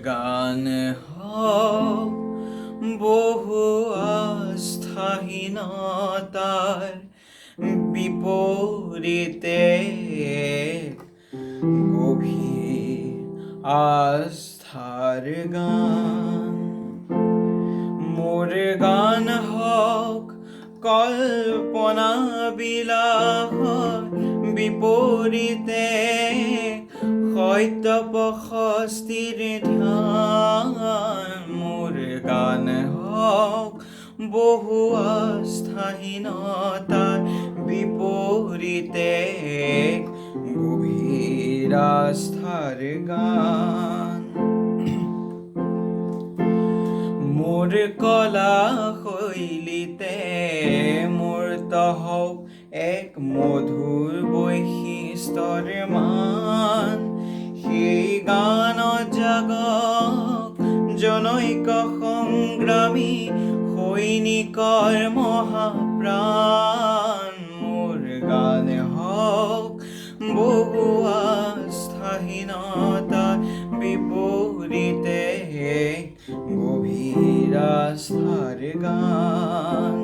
গান হওক বহু আস্থাহীনতাৰ বিপৰীতে গভীৰ আস্থাৰ গান। মোৰ গান হওক কল্পনা বিলাসৰ বিপৰীতে সত্য প্ৰশস্তিৰ ধ্যান। মোৰ গান হওক বহু আস্থাহীনতাৰ বিপৰীতে গভীৰ আস্থাৰ গান। মোৰ কলা শৈলীতে মূৰ্ত হওক এক মধুৰ বৈশিষ্ট্যৰ মান। সেই গানত জাগক জনৈক সংগ্ৰামী সৈনিকৰ মহাপ্ৰাণ। মোৰ গান হওক বহু আস্থাহীনতাৰ বিপৰীতে গভীৰ আস্থাৰ গান।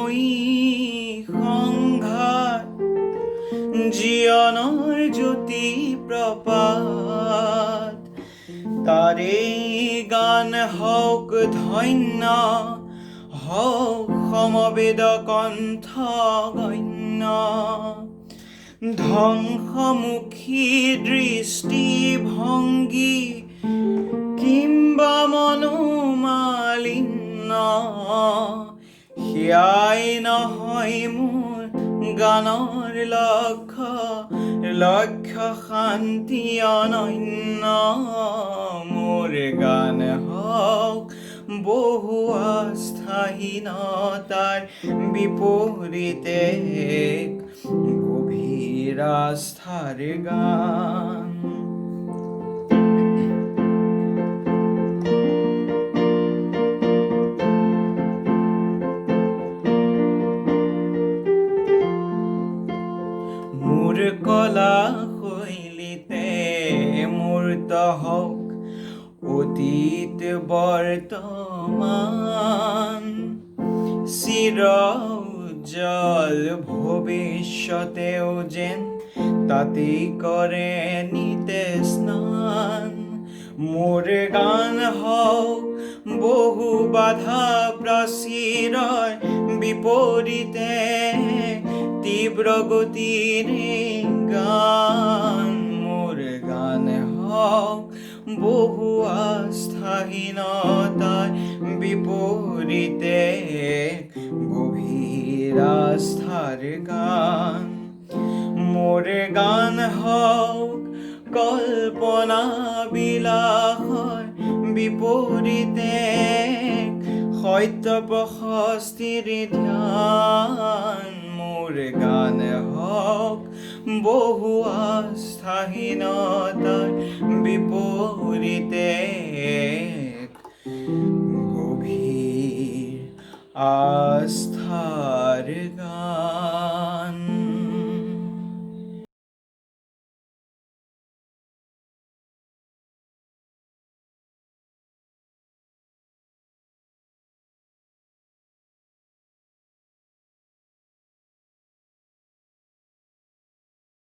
সমসাময়িক সংঘাত জীৱনৰ জ্যোতি প্ৰপাত। তাৰে গান হওক ধন্য হওক সমবেদ কণ্ঠ গণ্য। ধ্বংসমুখী দৃষ্টিভংগী কিম্বা মনোমালিন্য সেয়াই নহয় মোৰ গানৰ লক্ষ্য শান্তি অনন্য। মোৰ গান হওক বহু আস্থাহীনতাৰ বিপৰীতে গভীৰ আস্থাৰ গান। মোৰ কলা শৈলীতে মূৰ্ত হওক অতীত বৰ্তমান। চিৰ উজ্জ্বল ভৱিষ্যতেও যেন তাতেই কৰে নিতে স্নান। মোৰ গান হওক বহু বাধা প্ৰাচীৰৰ বিপৰীতে তীব্ৰ গতিৰে গান। মোৰ গান হওক বহু আস্থাহীনতাৰ বিপৰীতে গভীৰ আস্থাৰ গান। মোৰ গান হওক কল্পনা বিলাসৰ বিপৰীতে সত্য প্ৰশস্তিৰ ধ্যান। মোৰ গান হওক বহু আস্থাহীনতাৰ বিপৰীতে গভীৰ আস্থাৰ গান।